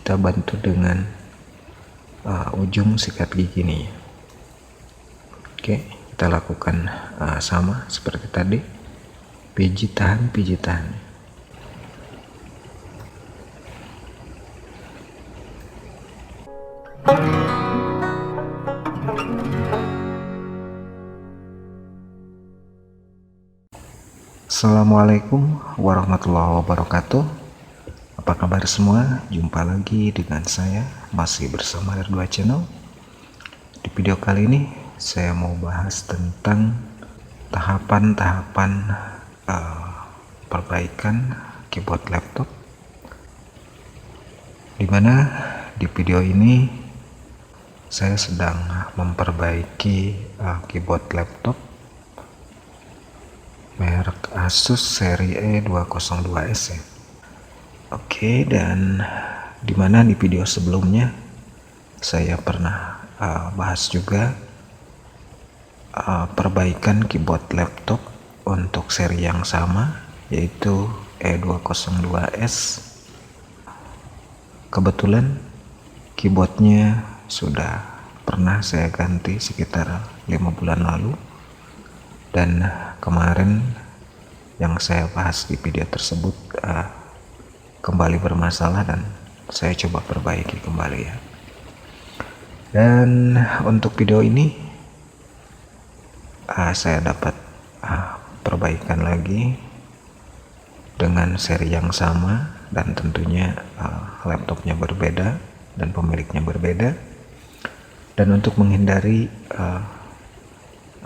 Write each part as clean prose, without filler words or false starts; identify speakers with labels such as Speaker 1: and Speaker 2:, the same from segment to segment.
Speaker 1: kita bantu dengan ujung sikat gigi nih. Oke, kita lakukan sama seperti tadi, pijit tahan, pijit tahan. Assalamualaikum warahmatullahi wabarakatuh. Apa kabar semua? Jumpa lagi dengan saya, masih bersama R2 Channel. Di video kali ini saya mau bahas tentang tahapan-tahapan perbaikan keyboard laptop, dimana di video ini saya sedang memperbaiki keyboard laptop merek Asus seri E202S ya. Oke, dan dimana di video sebelumnya saya pernah bahas juga perbaikan keyboard laptop untuk seri yang sama, yaitu E202S. Kebetulan keyboardnya sudah pernah saya ganti sekitar 5 bulan lalu, dan kemarin yang saya bahas di video tersebut kembali bermasalah dan saya coba perbaiki kembali ya. Dan untuk video ini saya dapat perbaikan lagi dengan seri yang sama, dan tentunya laptopnya berbeda dan pemiliknya berbeda. Dan untuk menghindari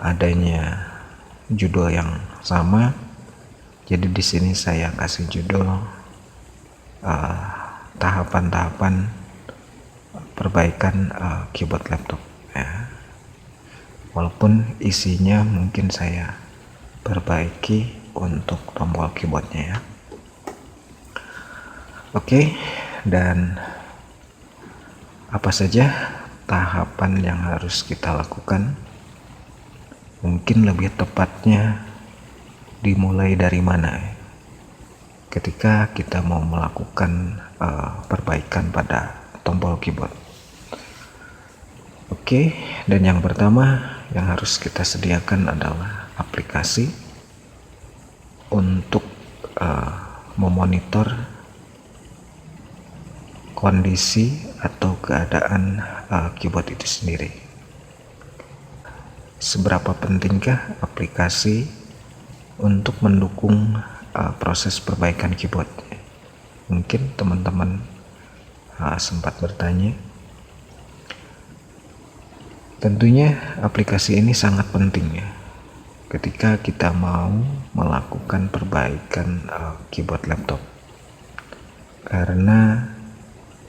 Speaker 1: adanya judul yang sama, jadi di sini saya kasih judul tahapan-tahapan perbaikan keyboard laptop ya. Walaupun isinya mungkin saya perbaiki untuk tombol keyboardnya ya. Oke, dan apa saja tahapan yang harus kita lakukan? Mungkin lebih tepatnya dimulai dari mana ketika kita mau melakukan perbaikan pada tombol keyboard. Oke, dan yang pertama yang harus kita sediakan adalah aplikasi untuk memonitor kondisi atau keadaan keyboard itu sendiri. Seberapa pentingkah aplikasi untuk mendukung proses perbaikan keyboard? Mungkin teman-teman sempat bertanya. Tentunya aplikasi ini sangat penting ya ketika kita mau melakukan perbaikan keyboard laptop, karena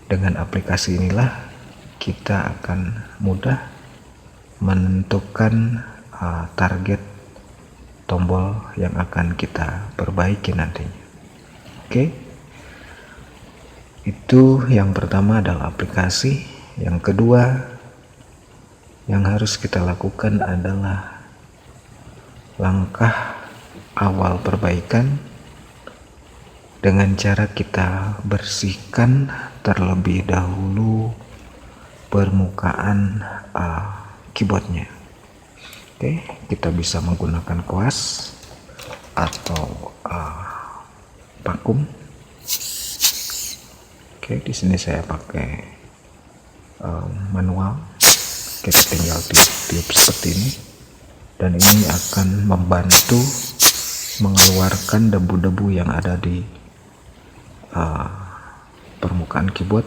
Speaker 1: dengan aplikasi inilah kita akan mudah menentukan target tombol yang akan kita perbaiki nantinya. Oke, itu yang pertama adalah aplikasi. Yang kedua yang harus kita lakukan adalah langkah awal perbaikan dengan cara kita bersihkan terlebih dahulu permukaan keyboardnya. Oke, kita bisa menggunakan kuas atau vakum. Oke, di sini saya pakai manual. Kita tinggal tiup seperti ini, dan ini akan membantu mengeluarkan debu-debu yang ada di permukaan keyboard,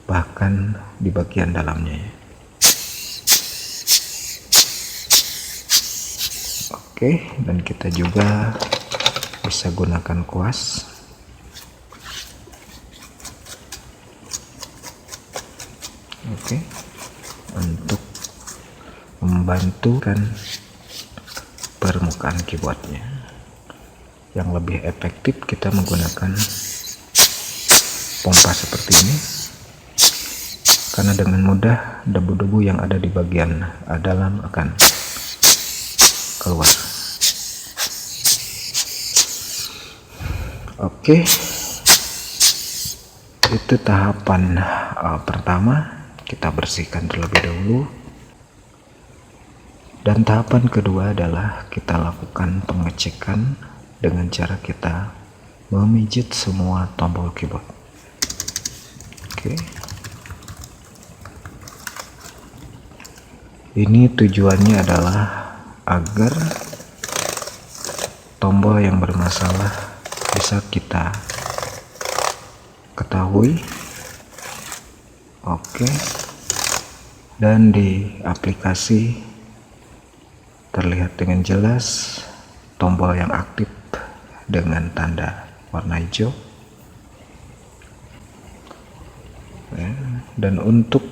Speaker 1: bahkan di bagian dalamnya ya. Oke, dan kita juga bisa gunakan kuas. Oke, untuk membantu kan permukaan keyboardnya. Yang lebih efektif kita menggunakan pompa seperti ini, karena dengan mudah debu-debu yang ada di bagian dalam akan keluar. Oke, Itu tahapan pertama, kita bersihkan terlebih dahulu. Dan tahapan kedua adalah kita lakukan pengecekan dengan cara kita memijit semua tombol keyboard. Oke. Ini tujuannya adalah agar tombol yang bermasalah bisa kita ketahui. Oke. Dan di aplikasi terlihat dengan jelas tombol yang aktif dengan tanda warna hijau. Dan untuk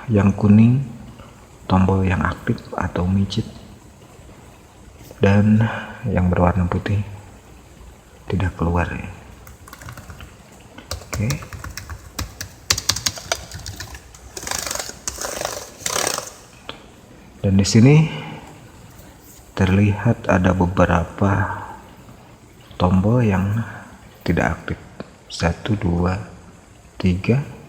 Speaker 1: yang kuning, tombol yang aktif atau mijit, dan yang berwarna putih tidak keluar ya. Oke. Dan di sini terlihat ada beberapa tombol yang tidak aktif. 1, 2, 3.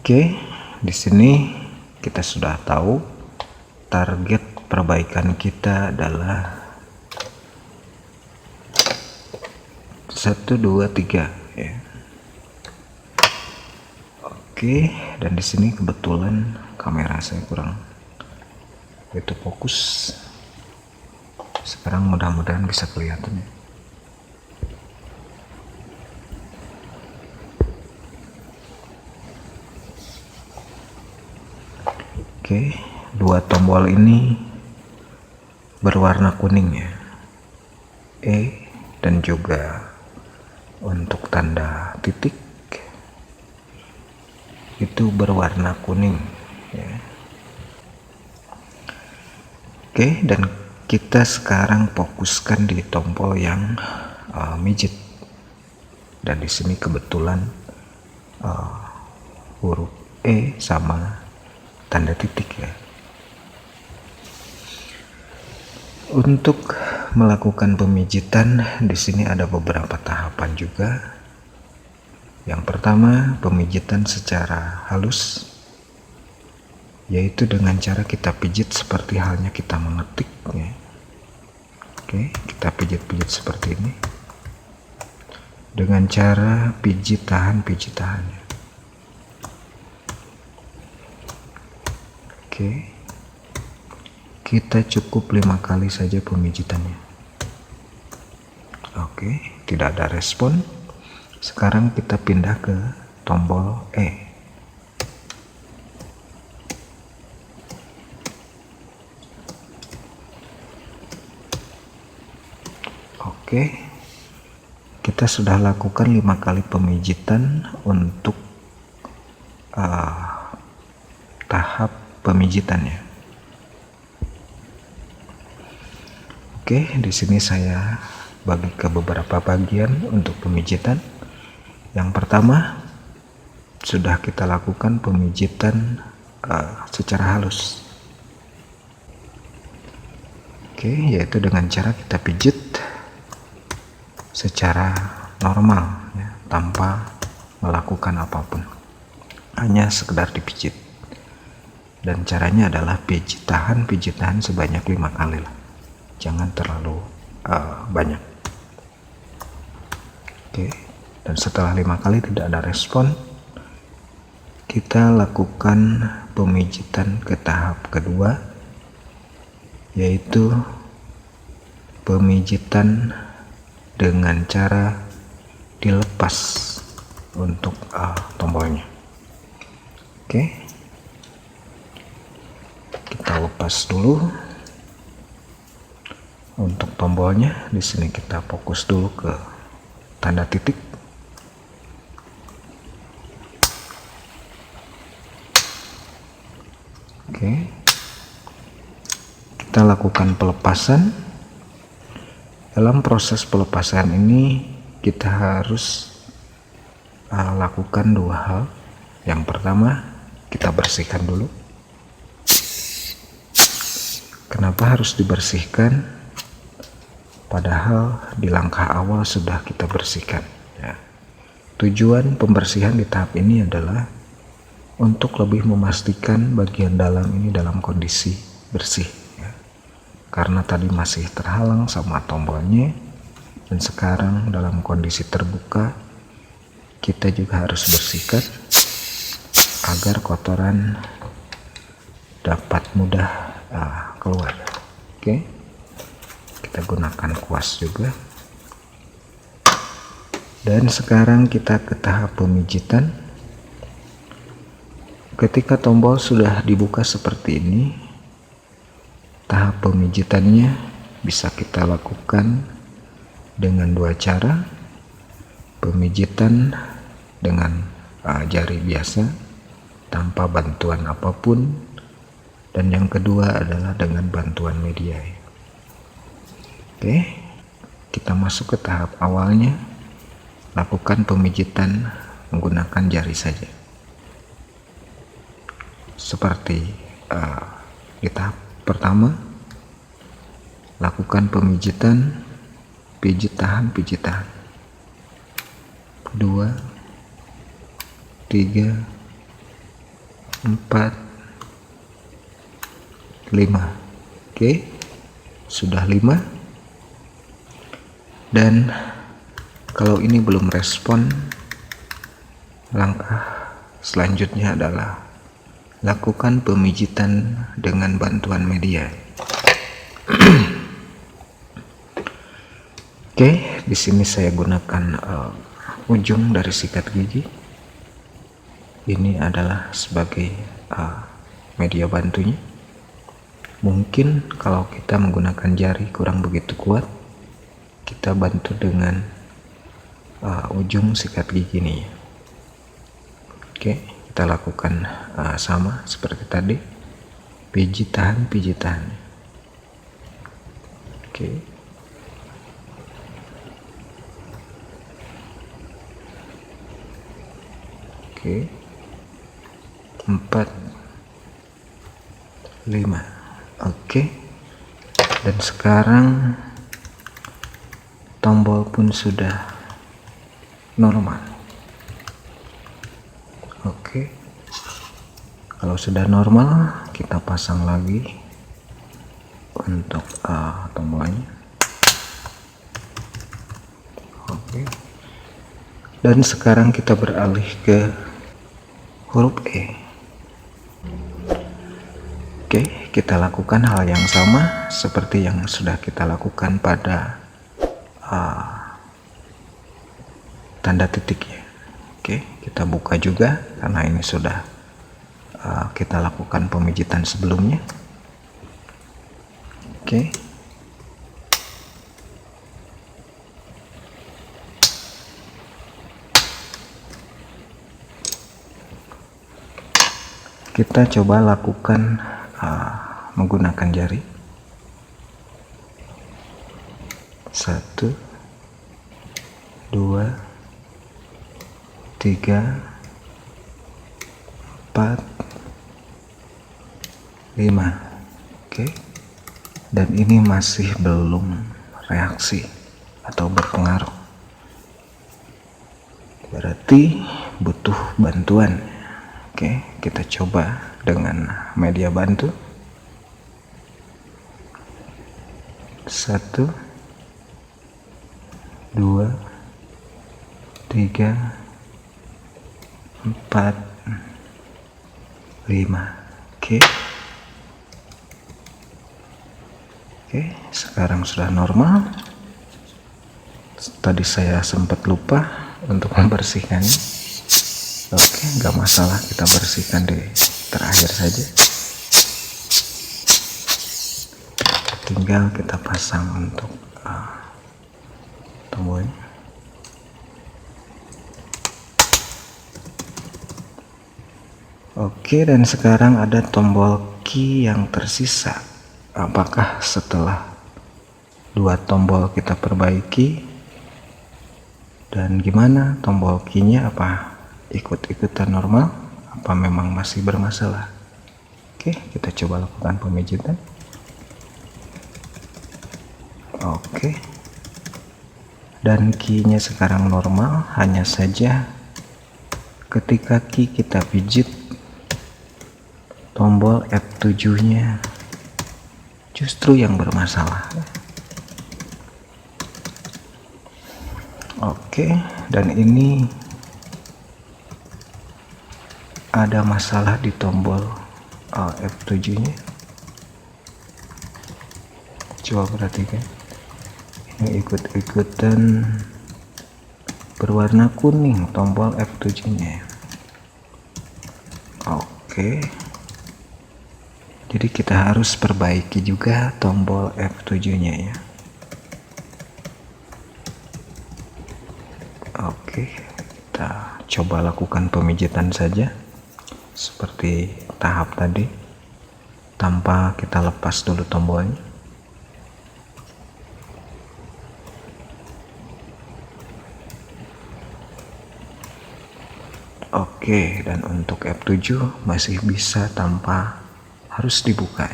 Speaker 1: Oke, di sini kita sudah tahu target perbaikan kita adalah 1, 2, 3 ya. Oke, dan di sini kebetulan kamera saya kurang itu fokus. Sekarang mudah-mudahan bisa kelihatan ya. Oke, dua tombol ini berwarna kuning ya, E, dan juga untuk tanda titik itu berwarna kuning ya. Oke, dan kita sekarang fokuskan di tombol yang mijit, dan di sini kebetulan huruf E sama tanda titik ya. Untuk melakukan pemijitan di sini ada beberapa tahapan juga. Yang pertama, pemijitan secara halus, yaitu dengan cara kita pijit seperti halnya kita mengetik ya. Oke, kita pijit-pijit seperti ini dengan cara pijit tahan, pijit tahan ya. Oke, kita cukup 5 kali saja pemijitannya. Oke, tidak ada respon. Sekarang kita pindah ke tombol E. Oke, kita sudah lakukan 5 kali pemijitan untuk tahap pemijitannya. Oke, di sini saya bagi ke beberapa bagian untuk pemijitan. Yang pertama, sudah kita lakukan pemijitan secara halus. Oke, yaitu dengan cara kita pijit secara normal ya, tanpa melakukan apapun, hanya sekedar dipijit. Dan caranya adalah pijit tahan sebanyak 5 kali lah, jangan terlalu banyak. Oke, dan setelah 5 kali tidak ada respon, kita lakukan pemijitan ke tahap kedua, yaitu pemijitan dengan cara dilepas untuk tombolnya. Oke, kita lepas dulu untuk tombolnya. Di sini kita fokus dulu ke tanda titik. Oke, kita lakukan pelepasan. Dalam proses pelepasan ini kita harus lakukan 2 hal. Yang pertama, kita bersihkan dulu. Kenapa harus dibersihkan? Padahal di langkah awal sudah kita bersihkan. Ya. Tujuan pembersihan di tahap ini adalah untuk lebih memastikan bagian dalam ini dalam kondisi bersih. Ya. Karena tadi masih terhalang sama tombolnya, dan sekarang dalam kondisi terbuka, kita juga harus bersihkan agar kotoran dapat mudah keluar. Oke, kita gunakan kuas juga. Dan sekarang kita ke tahap pemijitan. Ketika tombol sudah dibuka seperti ini, tahap pemijitannya bisa kita lakukan dengan dua cara. Pemijitan dengan jari biasa tanpa bantuan apapun, dan yang kedua adalah dengan bantuan media. Oke, kita masuk ke tahap awalnya. Lakukan pemijitan menggunakan jari saja. Seperti di tahap pertama, lakukan pemijitan, pijit tahan, 2, 3, 4, 5. Oke, sudah 5. Dan kalau ini belum respon, langkah selanjutnya adalah lakukan pemijitan dengan bantuan media. Oke, di sini saya gunakan ujung dari sikat gigi. Ini adalah sebagai media bantunya. Mungkin kalau kita menggunakan jari kurang begitu kuat, kita bantu dengan ujung sikat gigi ini. Oke, kita lakukan sama seperti tadi. Pijit tahan, pijit tahan. Oke. Oke. 4, 5. Oke. Dan sekarang tombol pun sudah normal. Oke, kalau sudah normal, kita pasang lagi untuk tombolnya. Oke, dan sekarang kita beralih ke huruf E. Oke, kita lakukan hal yang sama seperti yang sudah kita lakukan pada tanda titiknya. Oke, kita buka juga karena ini sudah kita lakukan pemijitan sebelumnya. Oke, kita coba lakukan menggunakan jari. 1, 2, 3, 4, 5. Oke, dan ini masih belum reaksi atau berpengaruh, berarti butuh bantuan. Oke, kita coba dengan media bantu. 1, 2, 3, 4, 5. Oke. Oke, sekarang sudah normal. Tadi saya sempat lupa untuk membersihkannya. Oke, nggak masalah, kita bersihkan di terakhir saja. Tinggal kita pasang untuk tombolnya. Oke, dan sekarang ada tombol key yang tersisa. Apakah setelah 2 tombol kita perbaiki, dan gimana tombol key-nya, apa ikut-ikutan normal? apa memang masih bermasalah. Oke, kita coba lakukan pemijitan. Oke, dan key-nya sekarang normal, hanya saja ketika key kita pijit, tombol F7 nya justru yang bermasalah. Oke, dan ini ada masalah di tombol F7 nya. Coba perhatikan, ini ikut-ikutan berwarna kuning tombol F7 nya. Oke, jadi kita harus perbaiki juga tombol F7 nya ya. Oke, kita coba lakukan pemijitan saja seperti tahap tadi, tanpa kita lepas dulu tombolnya. Oke, dan untuk F7 masih bisa tanpa harus dibuka.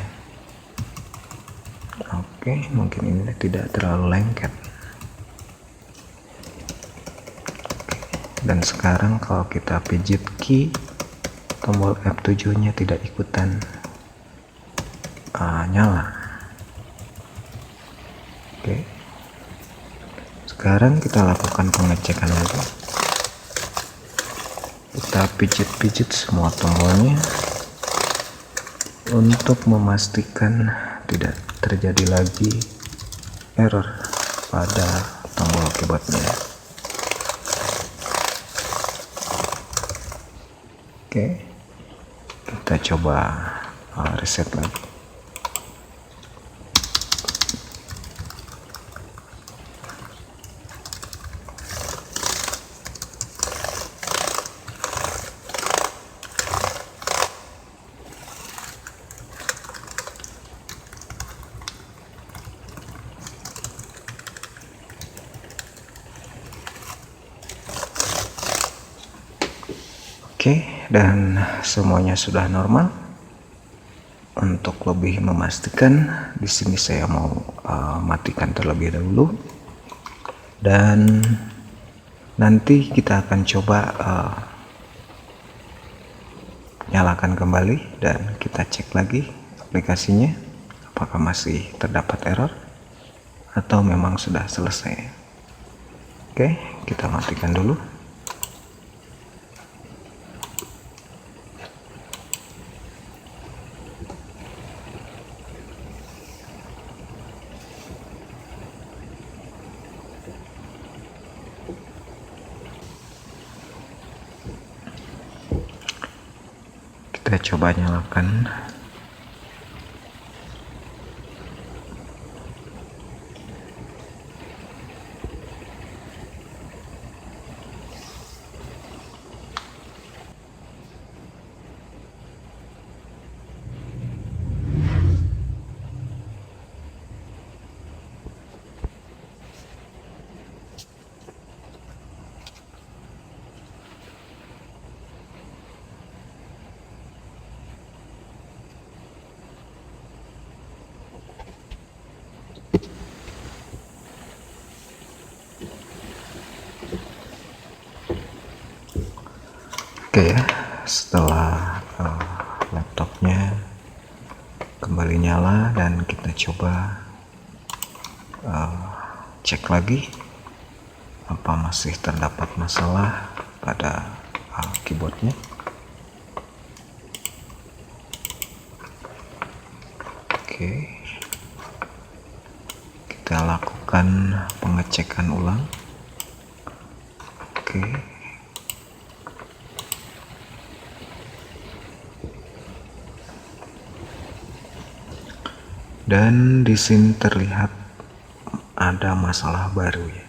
Speaker 1: Oke, mungkin ini tidak terlalu lengket. Dan sekarang kalau kita pijit key, tombol F7 nya tidak ikutan nyala. Oke, sekarang kita lakukan pengecekan lagi. Kita pijit-pijit semua tombolnya untuk memastikan tidak terjadi lagi error pada tombol keyboardnya. Oke, kita coba reset lagi. Oke, dan semuanya sudah normal. Untuk lebih memastikan, di sini saya mau matikan terlebih dahulu, dan nanti kita akan coba nyalakan kembali dan kita cek lagi aplikasinya apakah masih terdapat error atau memang sudah selesai. Oke, kita matikan dulu. Kita coba nyalakan. Oke ya, setelah laptopnya kembali nyala dan kita coba cek lagi apa masih terdapat masalah pada keyboardnya. Oke, kita lakukan pengecekan ulang. Oke, dan di sini terlihat ada masalah baru ya.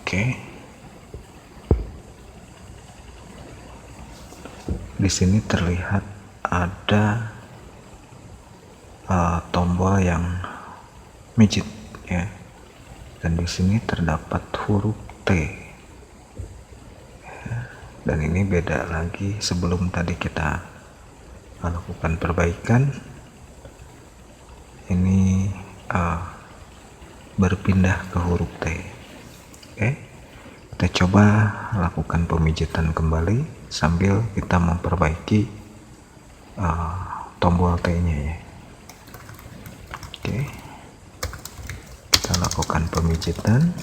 Speaker 1: Oke, di sini terlihat ada tombol yang mijit ya, dan di sini terdapat huruf T dan ini beda lagi. Sebelum tadi kita lakukan perbaikan, ini berpindah ke huruf T. Oke, kita coba lakukan pemijitan kembali sambil kita memperbaiki tombol T nya ya. Oke, kita lakukan pemijitan.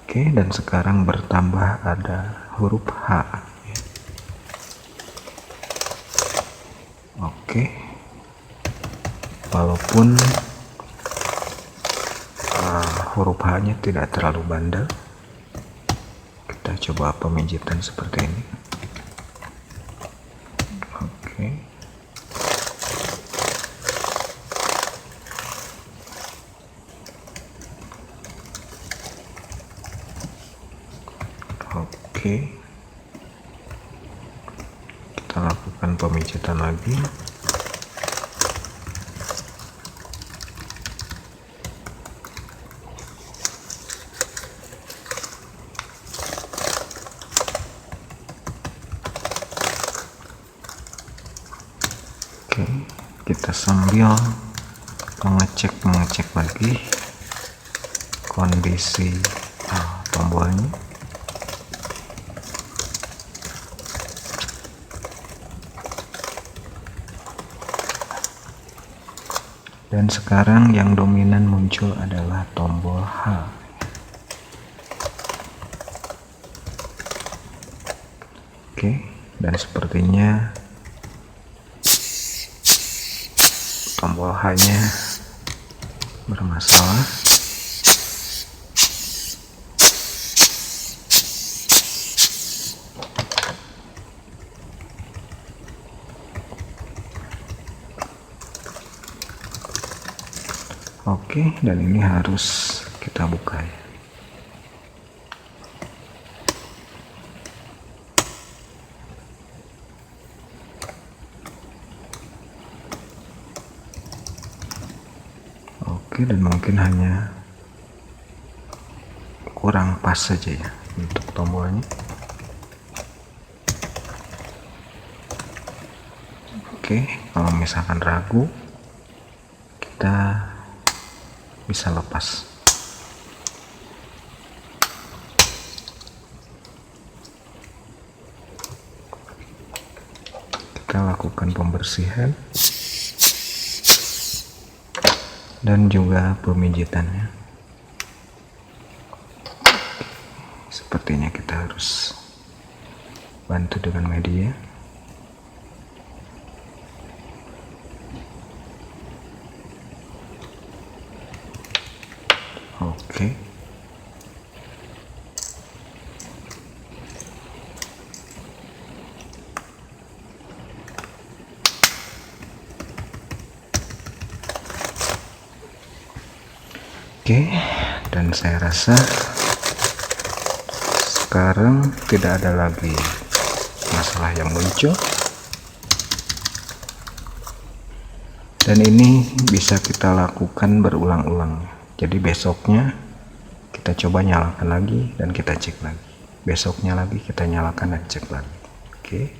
Speaker 1: Oke, dan sekarang bertambah ada huruf H. Oke, walaupun huruf H nya tidak terlalu bandel, kita coba pemijitan seperti ini. Oke, oke, kita lakukan pemijitan lagi. Oke, kita sambil mengecek lagi kondisi tombolnya. Dan sekarang yang dominan muncul adalah tombol H. Oke, dan sepertinya tombol H-nya bermasalah. Oke, dan ini harus kita buka ya. Oke, dan mungkin hanya kurang pas saja ya untuk tombolnya. Oke, kalau misalkan ragu, kita bisa lepas. Kita lakukan pembersihan dan juga pemijitannya. Sepertinya kita harus bantu dengan media. Oke, dan saya rasa sekarang tidak ada lagi masalah yang muncul, dan ini bisa kita lakukan berulang-ulang. Jadi besoknya kita coba nyalakan lagi dan kita cek lagi, besoknya lagi kita nyalakan dan cek lagi. Oke,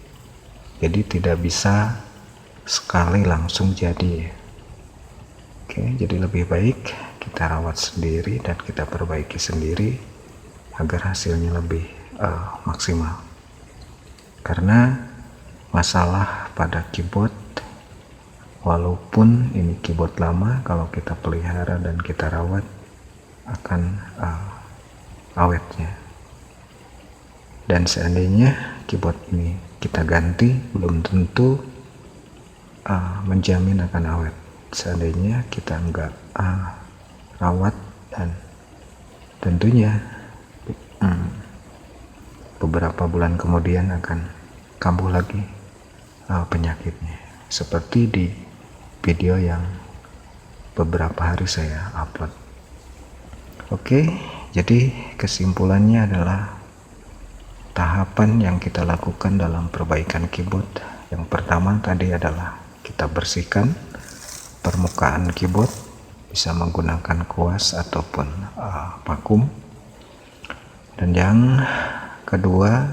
Speaker 1: jadi tidak bisa sekali langsung jadi. Oke, jadi lebih baik kita rawat sendiri dan kita perbaiki sendiri agar hasilnya lebih maksimal. Karena masalah pada keyboard, walaupun ini keyboard lama, kalau kita pelihara dan kita rawat akan awetnya. Dan seandainya keyboard ini kita ganti, belum tentu menjamin akan awet. Seandainya kita enggak rawat, dan tentunya beberapa bulan kemudian akan kambuh lagi penyakitnya, seperti di video yang beberapa hari saya upload. Oke, jadi kesimpulannya adalah tahapan yang kita lakukan dalam perbaikan keyboard. Yang pertama tadi adalah kita bersihkan permukaan keyboard, bisa menggunakan kuas ataupun vakum. Dan yang kedua,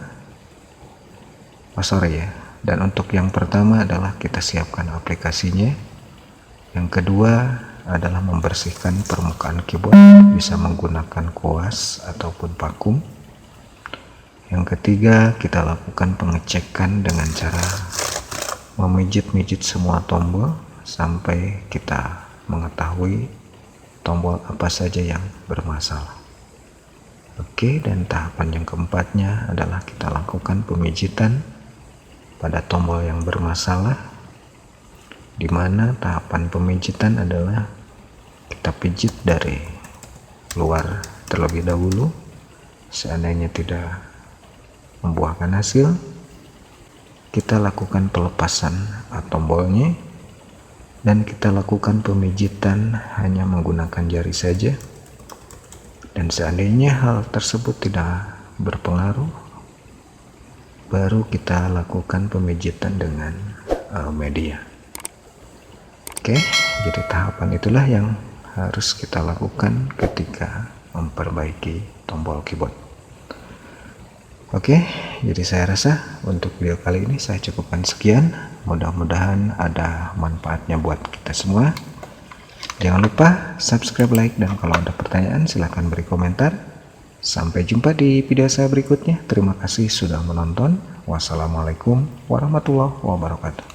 Speaker 1: ya. Dan untuk yang pertama adalah kita siapkan aplikasinya. Yang kedua adalah membersihkan permukaan keyboard, bisa menggunakan kuas ataupun vakum. Yang ketiga, kita lakukan pengecekan dengan cara memijit-mijit semua tombol sampai kita mengetahui tombol apa saja yang bermasalah. Oke, dan tahapan yang keempatnya adalah kita lakukan pemijitan pada tombol yang bermasalah, di mana tahapan pemijitan adalah kita pijit dari luar terlebih dahulu. Seandainya tidak membuahkan hasil, kita lakukan pelepasan tombolnya dan kita lakukan pemijitan hanya menggunakan jari saja. Dan seandainya hal tersebut tidak berpengaruh, baru kita lakukan pemijitan dengan media. Oke, jadi tahapan itulah yang harus kita lakukan ketika memperbaiki tombol keyboard. Oke, jadi saya rasa untuk video kali ini saya cukupkan sekian. Mudah-mudahan ada manfaatnya buat kita semua. Jangan lupa subscribe, like, dan kalau ada pertanyaan silahkan beri komentar. Sampai jumpa di video saya berikutnya. Terima kasih sudah menonton. Wassalamualaikum warahmatullahi wabarakatuh.